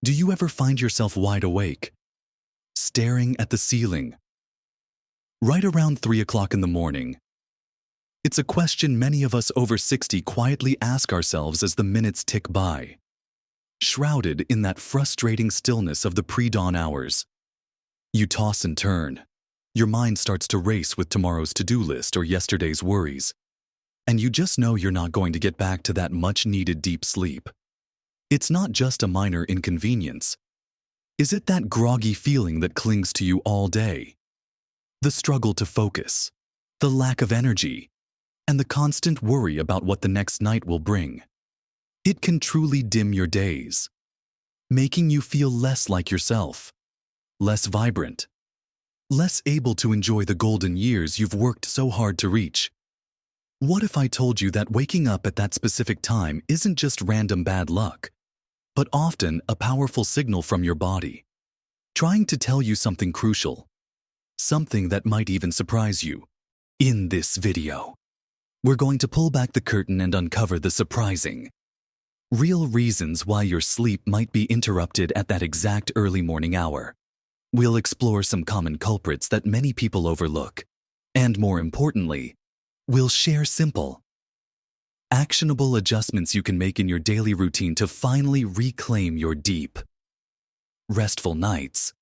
Do you ever find yourself wide awake, staring at the ceiling, right around 3 o'clock in the morning? It's a question many of us over 60 quietly ask ourselves as the minutes tick by, shrouded in that frustrating stillness of the pre-dawn hours. You toss and turn. Your mind starts to race with tomorrow's to-do list or yesterday's worries, and you just know you're not going to get back to that much-needed deep sleep. It's not just a minor inconvenience. Is it that groggy feeling that clings to you all day? The struggle to focus, the lack of energy, and the constant worry about what the next night will bring. It can truly dim your days, making you feel less like yourself, less vibrant, less able to enjoy the golden years you've worked so hard to reach. What if I told you that waking up at that specific time isn't just random bad luck, but often a powerful signal from your body, trying to tell you something crucial, something that might even surprise you? In this video, we're going to pull back the curtain and uncover the surprising, real reasons why your sleep might be interrupted at that exact early morning hour. We'll explore some common culprits that many people overlook, and more importantly, we'll share simple, actionable adjustments you can make in your daily routine to finally reclaim your deep, restful nights.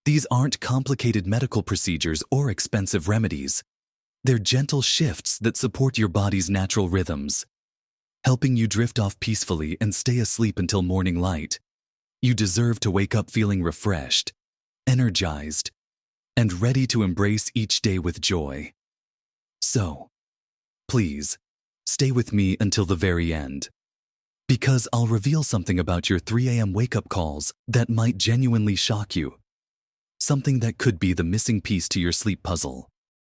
These aren't complicated medical procedures or expensive remedies. They're gentle shifts that support your body's natural rhythms, helping you drift off peacefully and stay asleep until morning light. You deserve to wake up feeling refreshed, energized, and ready to embrace each day with joy. So, please, stay with me until the very end, because I'll reveal something about your 3 a.m. wake-up calls that might genuinely shock you. Something that could be the missing piece to your sleep puzzle.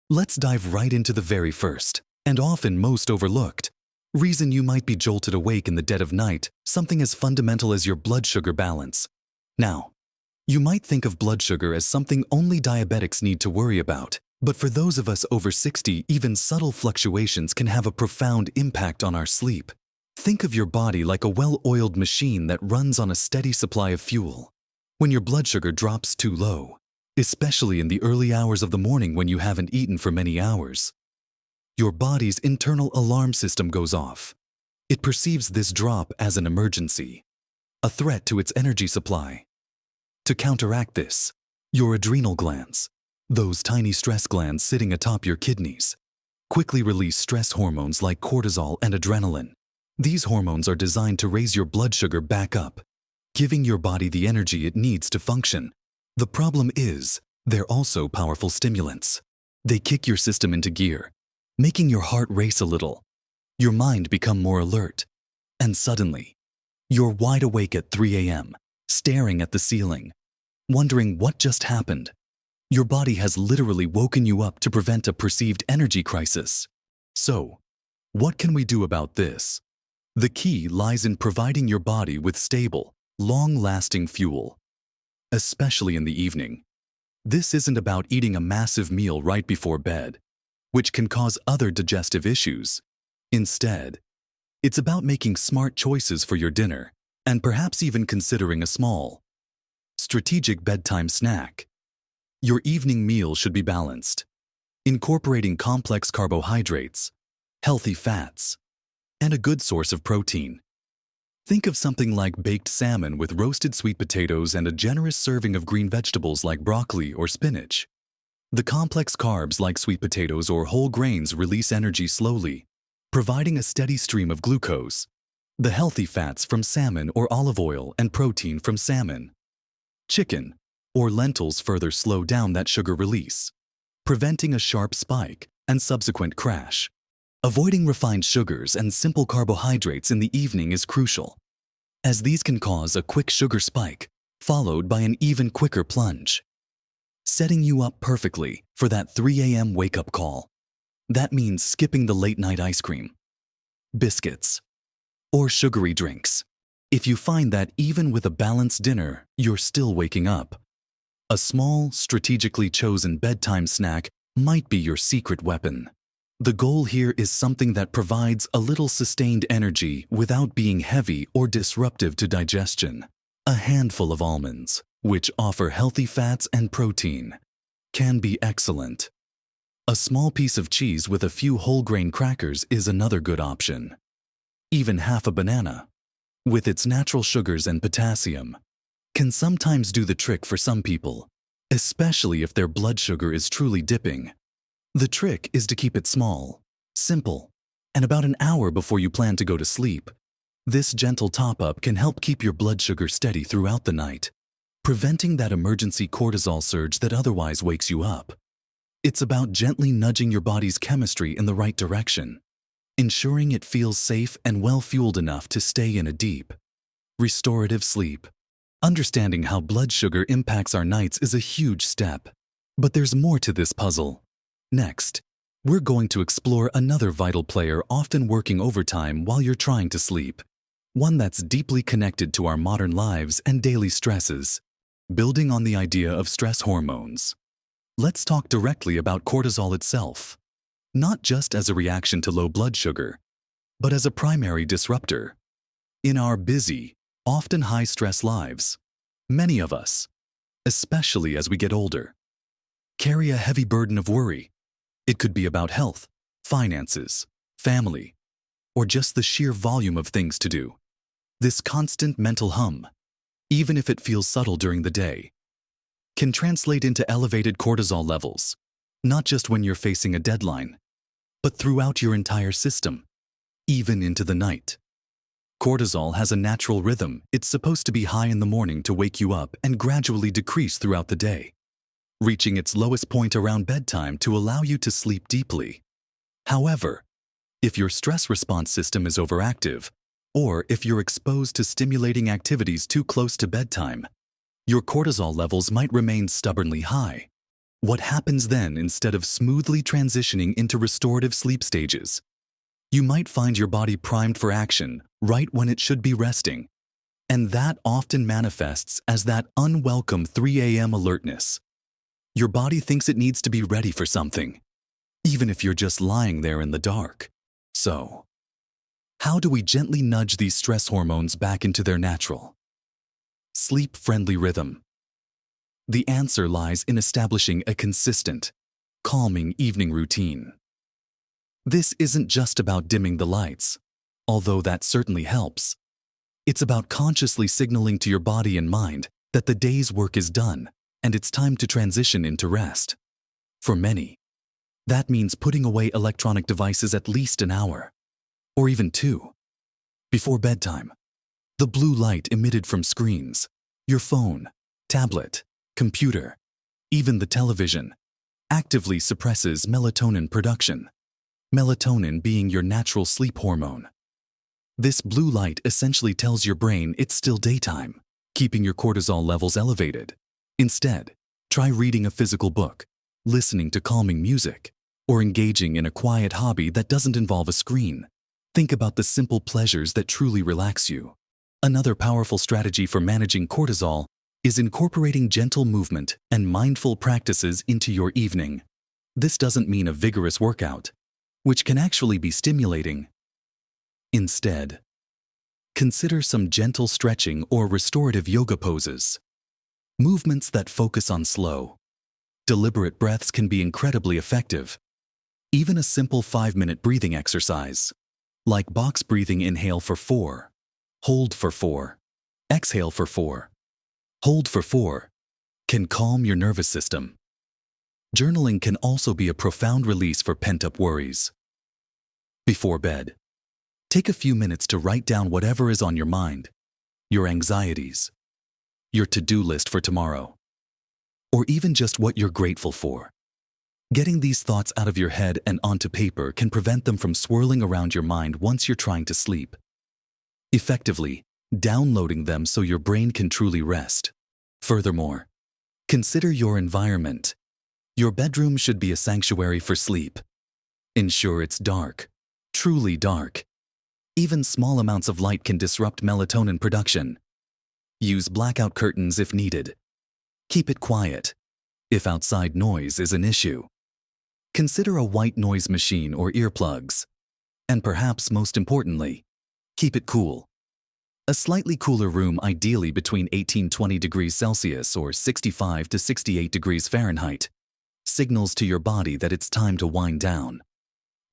Let's dive right into the very first, and often most overlooked, reason you might be jolted awake in the dead of night, something as fundamental as your blood sugar balance. Now, you might think of blood sugar as something only diabetics need to worry about, but for those of us over 60, even subtle fluctuations can have a profound impact on our sleep. Think of your body like a well-oiled machine that runs on a steady supply of fuel. When your blood sugar drops too low, especially in the early hours of the morning when you haven't eaten for many hours, your body's internal alarm system goes off. It perceives this drop as an emergency, a threat to its energy supply. To counteract this, your adrenal glands, those tiny stress glands sitting atop your kidneys, quickly release stress hormones like cortisol and adrenaline. These hormones are designed to raise your blood sugar back up, giving your body the energy it needs to function. The problem is, they're also powerful stimulants. They kick your system into gear, making your heart race a little, your mind become more alert, and suddenly, you're wide awake at 3 a.m., staring at the ceiling, wondering what just happened. Your body has literally woken you up to prevent a perceived energy crisis. So, what can we do about this? The key lies in providing your body with stable, long-lasting fuel, especially in the evening. This isn't about eating a massive meal right before bed, which can cause other digestive issues. Instead, it's about making smart choices for your dinner, and perhaps even considering a small, strategic bedtime snack. Your evening meal should be balanced, incorporating complex carbohydrates, healthy fats, and a good source of protein. Think of something like baked salmon with roasted sweet potatoes and a generous serving of green vegetables like broccoli or spinach. The complex carbs like sweet potatoes or whole grains release energy slowly, providing a steady stream of glucose. The healthy fats from salmon or olive oil and protein from salmon, chicken, or lentils further slow down that sugar release, preventing a sharp spike and subsequent crash. Avoiding refined sugars and simple carbohydrates in the evening is crucial, as these can cause a quick sugar spike, followed by an even quicker plunge, setting you up perfectly for that 3 a.m. wake-up call. That means skipping the late-night ice cream, biscuits, or sugary drinks. If you find that even with a balanced dinner, you're still waking up, a small, strategically chosen bedtime snack might be your secret weapon. The goal here is something that provides a little sustained energy without being heavy or disruptive to digestion. A handful of almonds, which offer healthy fats and protein, can be excellent. A small piece of cheese with a few whole grain crackers is another good option. Even half a banana, with its natural sugars and potassium, can sometimes do the trick for some people, especially if their blood sugar is truly dipping. The trick is to keep it small, simple, and about an hour before you plan to go to sleep. This gentle top-up can help keep your blood sugar steady throughout the night, preventing that emergency cortisol surge that otherwise wakes you up. It's about gently nudging your body's chemistry in the right direction, ensuring it feels safe and well-fueled enough to stay in a deep, restorative sleep. Understanding how blood sugar impacts our nights is a huge step, but there's more to this puzzle. Next, we're going to explore another vital player often working overtime while you're trying to sleep, one that's deeply connected to our modern lives and daily stresses. Building on the idea of stress hormones, let's talk directly about cortisol itself, not just as a reaction to low blood sugar, but as a primary disruptor. In our busy, often high-stress lives, many of us, especially as we get older, carry a heavy burden of worry. It could be about health, finances, family, or just the sheer volume of things to do. This constant mental hum, even if it feels subtle during the day, can translate into elevated cortisol levels, not just when you're facing a deadline, but throughout your entire system, even into the night. Cortisol has a natural rhythm. It's supposed to be high in the morning to wake you up and gradually decrease throughout the day, reaching its lowest point around bedtime to allow you to sleep deeply. However, if your stress response system is overactive, or if you're exposed to stimulating activities too close to bedtime, your cortisol levels might remain stubbornly high. What happens then instead of smoothly transitioning into restorative sleep stages? You might find your body primed for action right when it should be resting, and that often manifests as that unwelcome 3 a.m. alertness. Your body thinks it needs to be ready for something, even if you're just lying there in the dark. So, how do we gently nudge these stress hormones back into their natural, sleep-friendly rhythm? The answer lies in establishing a consistent, calming evening routine. This isn't just about dimming the lights, although that certainly helps. It's about consciously signaling to your body and mind that the day's work is done and it's time to transition into rest. For many, that means putting away electronic devices at least an hour, or even 2, before bedtime. The blue light emitted from screens, your phone, tablet, computer, even the television, actively suppresses melatonin production. Melatonin being your natural sleep hormone. This blue light essentially tells your brain it's still daytime, keeping your cortisol levels elevated. Instead, try reading a physical book, listening to calming music, or engaging in a quiet hobby that doesn't involve a screen. Think about the simple pleasures that truly relax you. Another powerful strategy for managing cortisol is incorporating gentle movement and mindful practices into your evening. This doesn't mean a vigorous workout, which can actually be stimulating. Instead, consider some gentle stretching or restorative yoga poses. Movements that focus on slow, deliberate breaths can be incredibly effective. Even a simple 5-minute breathing exercise, like box breathing, inhale for 4, hold for 4, exhale for 4, hold for 4, can calm your nervous system. Journaling can also be a profound release for pent-up worries. Before bed, take a few minutes to write down whatever is on your mind, your anxieties, your to-do list for tomorrow, or even just what you're grateful for. Getting these thoughts out of your head and onto paper can prevent them from swirling around your mind once you're trying to sleep, effectively downloading them so your brain can truly rest. Furthermore, consider your environment. Your bedroom should be a sanctuary for sleep. Ensure it's dark, truly dark. Even small amounts of light can disrupt melatonin production. Use blackout curtains if needed. Keep it quiet if outside noise is an issue. Consider a white noise machine or earplugs. And perhaps most importantly, keep it cool. A slightly cooler room, ideally between 18-20 degrees Celsius or 65 to 68 degrees Fahrenheit, signals to your body that it's time to wind down.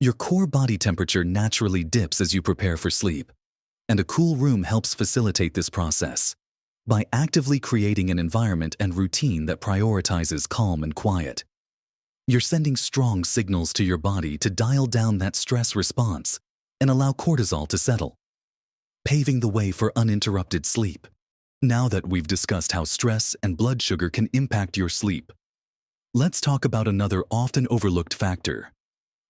Your core body temperature naturally dips as you prepare for sleep, and a cool room helps facilitate this process by actively creating an environment and routine that prioritizes calm and quiet. You're sending strong signals to your body to dial down that stress response and allow cortisol to settle, paving the way for uninterrupted sleep. Now that we've discussed how stress and blood sugar can impact your sleep, let's talk about another often overlooked factor,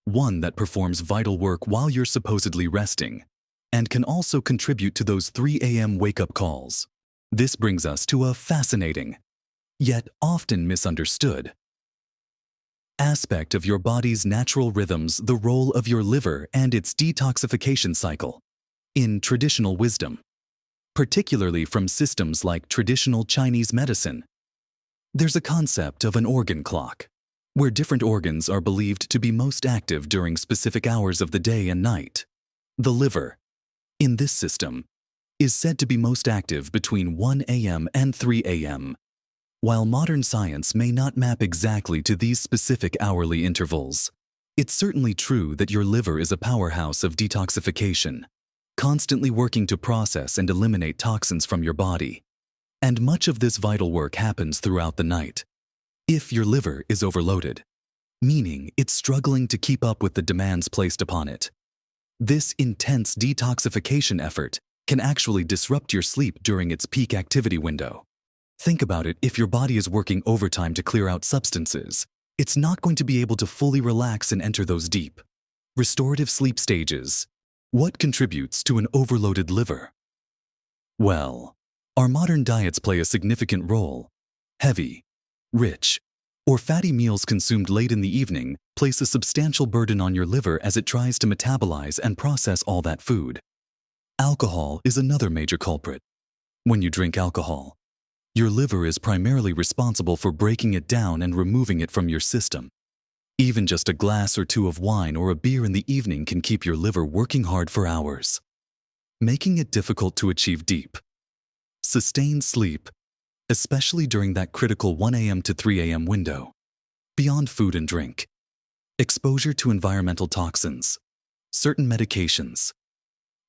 one that performs vital work while you're supposedly resting, and can also contribute to those 3 a.m. wake-up calls. This brings us to a fascinating, yet often misunderstood, aspect of your body's natural rhythms: the role of your liver and its detoxification cycle. In traditional wisdom, particularly from systems like traditional Chinese medicine, there's a concept of an organ clock, where different organs are believed to be most active during specific hours of the day and night. The liver, in this system, is said to be most active between 1 a.m. and 3 a.m. While modern science may not map exactly to these specific hourly intervals, it's certainly true that your liver is a powerhouse of detoxification, constantly working to process and eliminate toxins from your body. And much of this vital work happens throughout the night. If your liver is overloaded, meaning it's struggling to keep up with the demands placed upon it, this intense detoxification effort can actually disrupt your sleep during its peak activity window. Think about it: if your body is working overtime to clear out substances, it's not going to be able to fully relax and enter those deep, restorative sleep stages. What contributes to an overloaded liver? Well, our modern diets play a significant role. Heavy, rich, or fatty meals consumed late in the evening place a substantial burden on your liver as it tries to metabolize and process all that food. Alcohol is another major culprit. When you drink alcohol, your liver is primarily responsible for breaking it down and removing it from your system. Even just a glass or two of wine or a beer in the evening can keep your liver working hard for hours, making it difficult to achieve deep, sustained sleep, especially during that critical 1 a.m. to 3 a.m. window. Beyond food and drink, exposure to environmental toxins, certain medications,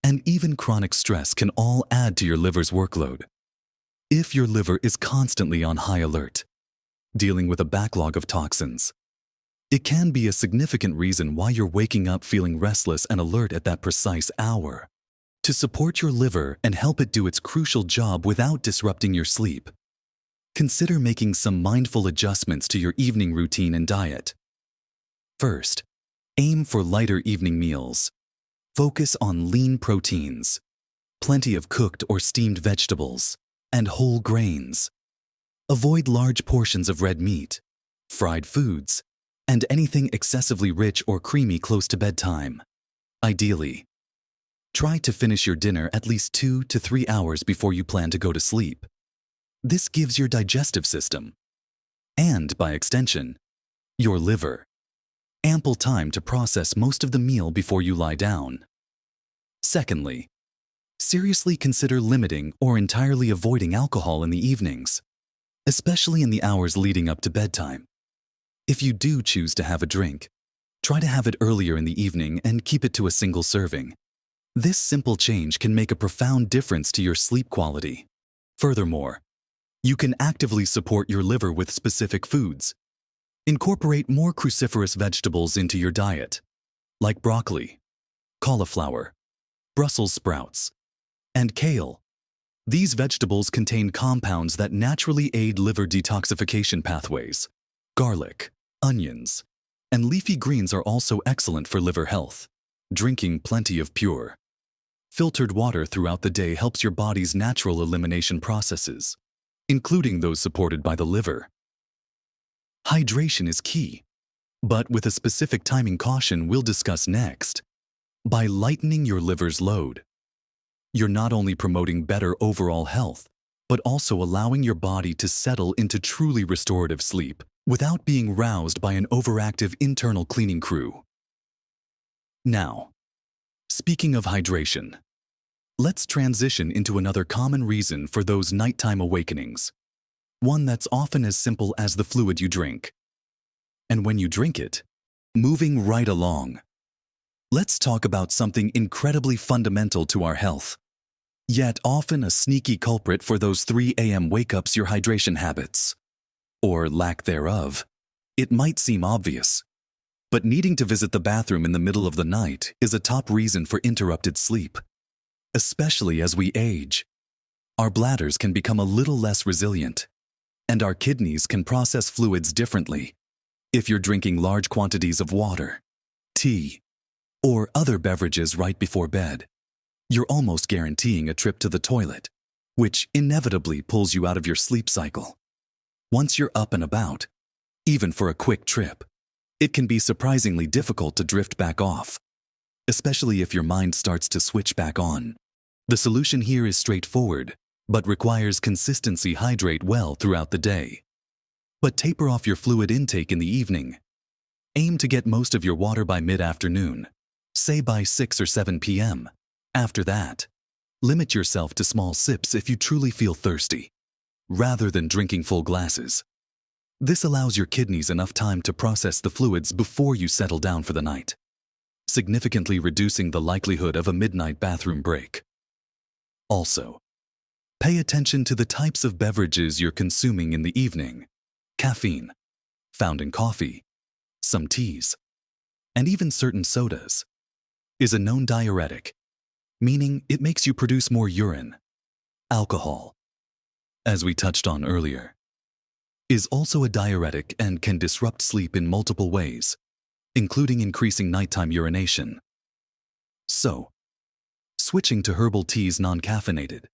and even chronic stress can all add to your liver's workload. If your liver is constantly on high alert, dealing with a backlog of toxins, it can be a significant reason why you're waking up feeling restless and alert at that precise hour. To support your liver and help it do its crucial job without disrupting your sleep, consider making some mindful adjustments to your evening routine and diet. First, aim for lighter evening meals. Focus on lean proteins, plenty of cooked or steamed vegetables, and whole grains. Avoid large portions of red meat, fried foods, and anything excessively rich or creamy close to bedtime. Ideally, try to finish your dinner at least 2 to 3 hours before you plan to go to sleep. This gives your digestive system, and by extension, your liver, ample time to process most of the meal before you lie down. Secondly, seriously consider limiting or entirely avoiding alcohol in the evenings, especially in the hours leading up to bedtime. If you do choose to have a drink, try to have it earlier in the evening and keep it to a single serving. This simple change can make a profound difference to your sleep quality. Furthermore, you can actively support your liver with specific foods. Incorporate more cruciferous vegetables into your diet, like broccoli, cauliflower, Brussels sprouts, and kale. These vegetables contain compounds that naturally aid liver detoxification pathways. Garlic, onions, and leafy greens are also excellent for liver health. Drinking plenty of pure, filtered water throughout the day helps your body's natural elimination processes, including those supported by the liver. Hydration is key, but with a specific timing caution we'll discuss next. By lightening your liver's load, you're not only promoting better overall health, but also allowing your body to settle into truly restorative sleep without being roused by an overactive internal cleaning crew. Now, speaking of hydration, Let's transition into another common reason for those nighttime awakenings. One that's often as simple as the fluid you drink. And when you drink it, moving right along. Let's talk about something incredibly fundamental to our health, yet often a sneaky culprit for those 3 a.m. wake-ups: your hydration habits. Or lack thereof. It might seem obvious, but needing to visit the bathroom in the middle of the night is a top reason for interrupted sleep. Especially as we age, our bladders can become a little less resilient, and our kidneys can process fluids differently. If you're drinking large quantities of water, tea, or other beverages right before bed, you're almost guaranteeing a trip to the toilet, which inevitably pulls you out of your sleep cycle. Once you're up and about, even for a quick trip, it can be surprisingly difficult to drift back off, especially if your mind starts to switch back on. The solution here is straightforward, but requires consistency. Hydrate well throughout the day, but taper off your fluid intake in the evening. Aim to get most of your water by mid-afternoon, say by 6 or 7 p.m. After that, limit yourself to small sips if you truly feel thirsty, rather than drinking full glasses. This allows your kidneys enough time to process the fluids before you settle down for the night, significantly reducing the likelihood of a midnight bathroom break. Also, pay attention to the types of beverages you're consuming in the evening. Caffeine, found in coffee, some teas, and even certain sodas, is a known diuretic, meaning it makes you produce more urine. Alcohol, as we touched on earlier, is also a diuretic and can disrupt sleep in multiple ways, including increasing nighttime urination. So, switching to herbal teas non-caffeinated,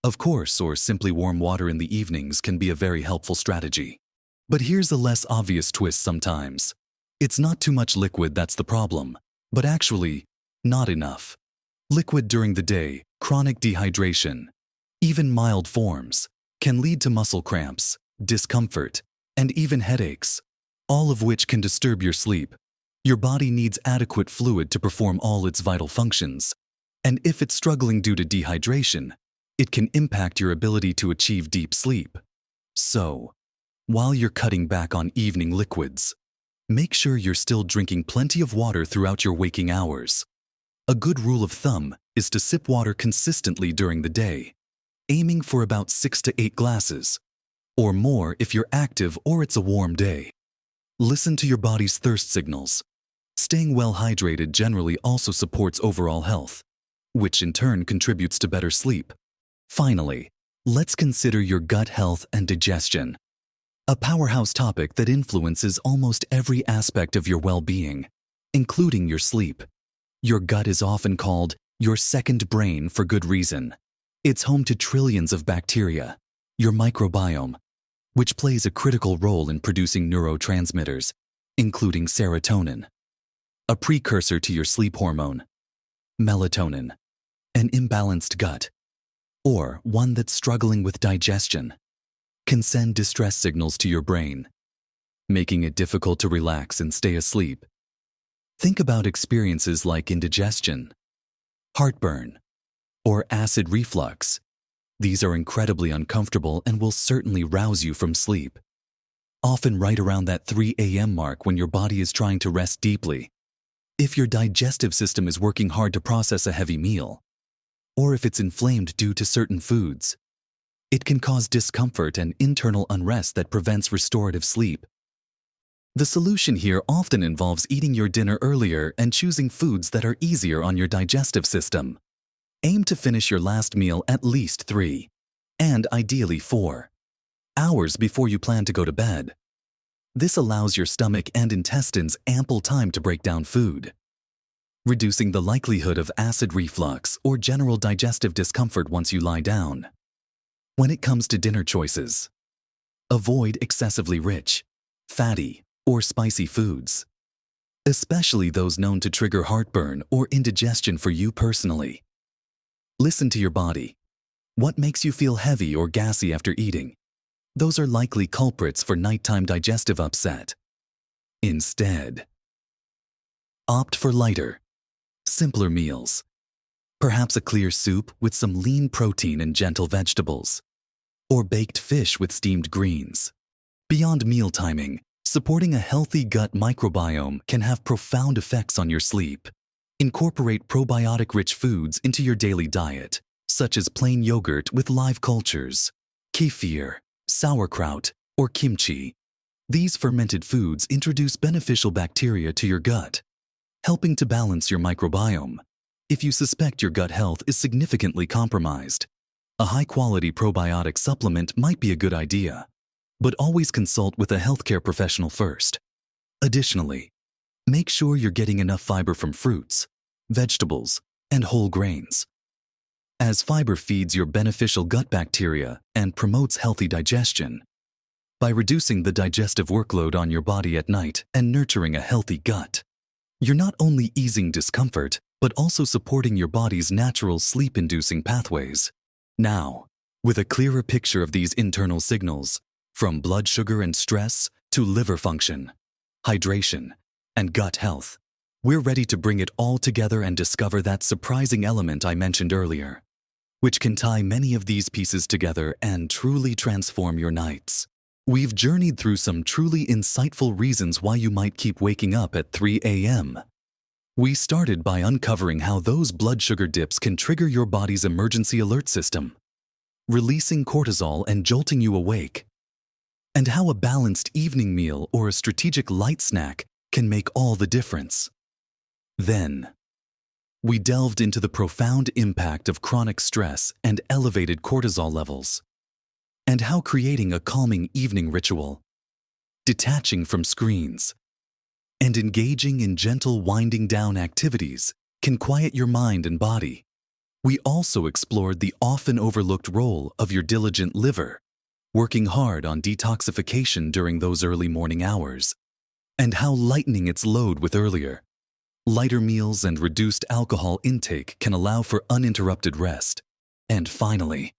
of course, or simply warm water in the evenings can be a very helpful strategy. But here's a less obvious twist sometimes. It's not too much liquid that's the problem, but actually, not enough. Liquid during the day, chronic dehydration, even mild forms, can lead to muscle cramps, discomfort, and even headaches, all of which can disturb your sleep. Your body needs adequate fluid to perform all its vital functions, and if it's struggling due to dehydration, it can impact your ability to achieve deep sleep. So, while you're cutting back on evening liquids, make sure you're still drinking plenty of water throughout your waking hours. A good rule of thumb is to sip water consistently during the day, aiming for about 6 to 8 glasses, or more if you're active or it's a warm day. Listen to your body's thirst signals. Staying well hydrated generally also supports overall health, which in turn contributes to better sleep. Finally, let's consider your gut health and digestion, a powerhouse topic that influences almost every aspect of your well-being, including your sleep. Your gut is often called your second brain for good reason. It's home to trillions of bacteria, your microbiome, which plays a critical role in producing neurotransmitters, including serotonin, a precursor to your sleep hormone, melatonin. An imbalanced gut, or one that's struggling with digestion, can send distress signals to your brain, making it difficult to relax and stay asleep. Think about experiences like indigestion, heartburn, or acid reflux. These are incredibly uncomfortable and will certainly rouse you from sleep, often right around that 3 a.m. mark when your body is trying to rest deeply. If your digestive system is working hard to process a heavy meal, or if it's inflamed due to certain foods, it can cause discomfort and internal unrest that prevents restorative sleep. The solution here often involves eating your dinner earlier and choosing foods that are easier on your digestive system. Aim to finish your last meal at least 3, and ideally 4, hours before you plan to go to bed. This allows your stomach and intestines ample time to break down food, reducing the likelihood of acid reflux or general digestive discomfort once you lie down. When it comes to dinner choices, avoid excessively rich, fatty, or spicy foods, especially those known to trigger heartburn or indigestion for you personally. Listen to your body. What makes you feel heavy or gassy after eating? Those are likely culprits for nighttime digestive upset. Instead, opt for lighter, simpler meals. Perhaps a clear soup with some lean protein and gentle vegetables, or baked fish with steamed greens. Beyond meal timing, supporting a healthy gut microbiome can have profound effects on your sleep. Incorporate probiotic-rich foods into your daily diet, such as plain yogurt with live cultures, kefir, sauerkraut, or kimchi. These fermented foods introduce beneficial bacteria to your gut, helping to balance your microbiome. If you suspect your gut health is significantly compromised, a high-quality probiotic supplement might be a good idea, but always consult with a healthcare professional first. Additionally, make sure you're getting enough fiber from fruits, vegetables, and whole grains, as fiber feeds your beneficial gut bacteria and promotes healthy digestion. By reducing the digestive workload on your body at night and nurturing a healthy gut, you're not only easing discomfort, but also supporting your body's natural sleep-inducing pathways. Now, with a clearer picture of these internal signals, from blood sugar and stress to liver function, hydration, and gut health, we're ready to bring it all together and discover that surprising element I mentioned earlier, which can tie many of these pieces together and truly transform your nights. We've journeyed through some truly insightful reasons why you might keep waking up at 3 a.m. We started by uncovering how those blood sugar dips can trigger your body's emergency alert system, releasing cortisol and jolting you awake, and how a balanced evening meal or a strategic light snack can make all the difference. Then, we delved into the profound impact of chronic stress and elevated cortisol levels, and how creating a calming evening ritual, detaching from screens, and engaging in gentle winding down activities can quiet your mind and body. We also explored the often overlooked role of your diligent liver, working hard on detoxification during those early morning hours, and how lightening its load with lighter meals and reduced alcohol intake can allow for uninterrupted rest. And finally,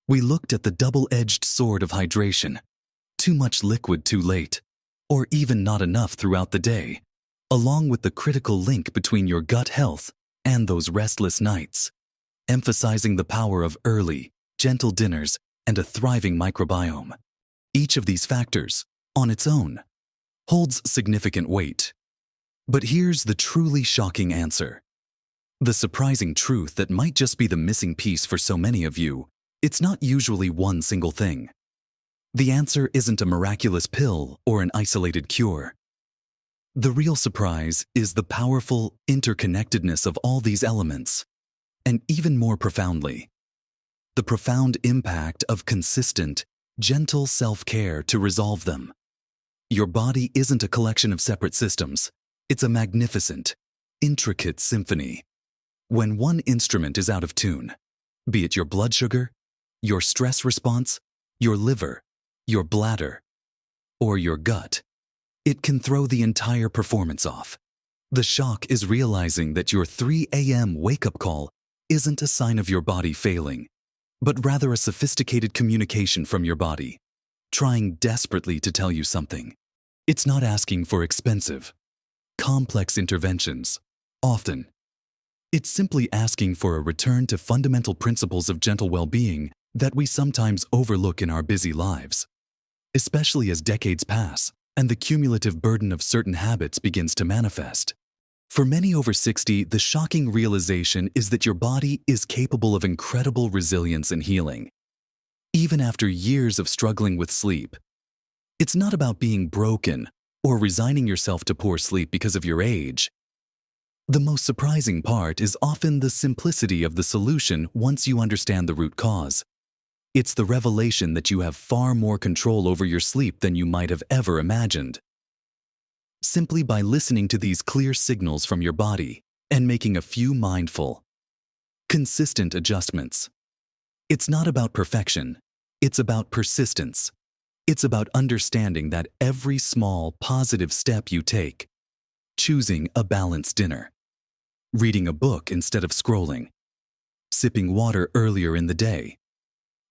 we looked at the double-edged sword of hydration, too much liquid too late, or even not enough throughout the day, along with the critical link between your gut health and those restless nights, emphasizing the power of early, gentle dinners and a thriving microbiome. Each of these factors, on its own, holds significant weight. But here's the truly shocking answer. The surprising truth that might just be the missing piece for so many of you. It's not usually one single thing. The answer isn't a miraculous pill or an isolated cure. The real surprise is the powerful interconnectedness of all these elements, and even more profoundly, the profound impact of consistent, gentle self-care to resolve them. Your body isn't a collection of separate systems. It's a magnificent, intricate symphony. When one instrument is out of tune, be it your blood sugar, your stress response, your liver, your bladder, or your gut, it can throw the entire performance off. The shock is realizing that your 3 a.m. wake-up call isn't a sign of your body failing, but rather a sophisticated communication from your body, trying desperately to tell you something. It's not asking for expensive, complex interventions. Often, it's simply asking for a return to fundamental principles of gentle well-being that we sometimes overlook in our busy lives, especially as decades pass and the cumulative burden of certain habits begins to manifest. For many over 60, the shocking realization is that your body is capable of incredible resilience and healing. Even after years of struggling with sleep, it's not about being broken or resigning yourself to poor sleep because of your age. The most surprising part is often the simplicity of the solution once you understand the root cause. It's the revelation that you have far more control over your sleep than you might have ever imagined. Simply by listening to these clear signals from your body and making a few mindful, consistent adjustments. It's not about perfection, it's about persistence. It's about understanding that every small, positive step you take, choosing a balanced dinner, reading a book instead of scrolling, sipping water earlier in the day,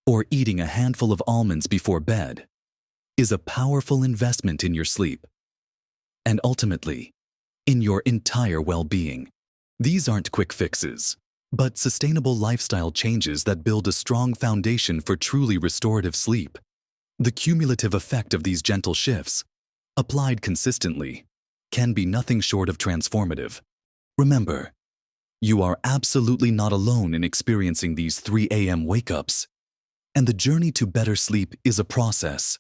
or eating a handful of almonds before bed, is a powerful investment in your sleep, and ultimately, in your entire well-being. These aren't quick fixes. but sustainable lifestyle changes that build a strong foundation for truly restorative sleep. The cumulative effect of these gentle shifts, applied consistently, can be nothing short of transformative. Remember, you are absolutely not alone in experiencing these 3 a.m. wake-ups, and the journey to better sleep is a process,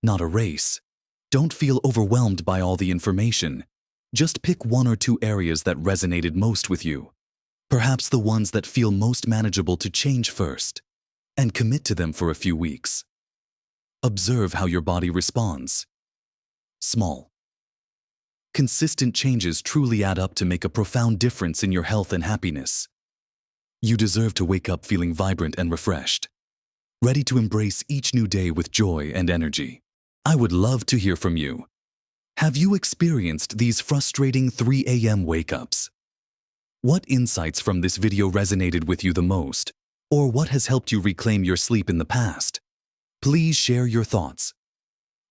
not a race. Don't feel overwhelmed by all the information. Just pick 1 or 2 areas that resonated most with you, perhaps the ones that feel most manageable to change first, and commit to them for a few weeks. Observe how your body responds. Small, consistent changes truly add up to make a profound difference in your health and happiness. You deserve to wake up feeling vibrant and refreshed, ready to embrace each new day with joy and energy. I would love to hear from you. Have you experienced these frustrating 3 a.m. wake-ups? What insights from this video resonated with you the most, or what has helped you reclaim your sleep in the past? Please share your thoughts,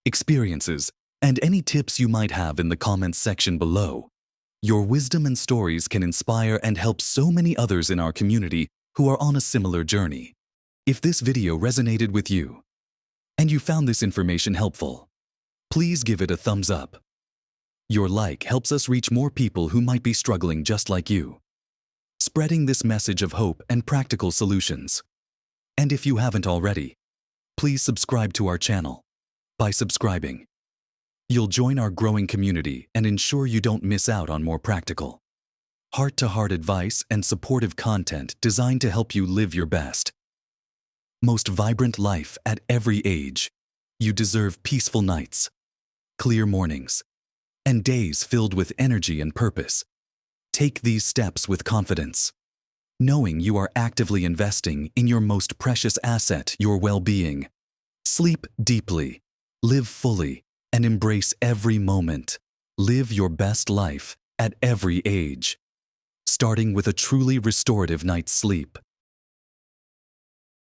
experiences, and any tips you might have in the comments section below. Your wisdom and stories can inspire and help so many others in our community who are on a similar journey. If this video resonated with you, and you found this information helpful, please give it a thumbs up. Your like helps us reach more people who might be struggling just like you, spreading this message of hope and practical solutions. And if you haven't already, please subscribe to our channel. By subscribing, you'll join our growing community and ensure you don't miss out on more practical, heart-to-heart advice and supportive content designed to help you live your best, most vibrant life at every age. You deserve peaceful nights, clear mornings, and days filled with energy and purpose. Take these steps with confidence, knowing you are actively investing in your most precious asset, your well-being. Sleep deeply, live fully, and embrace every moment. Live your best life at every age, starting with a truly restorative night's sleep.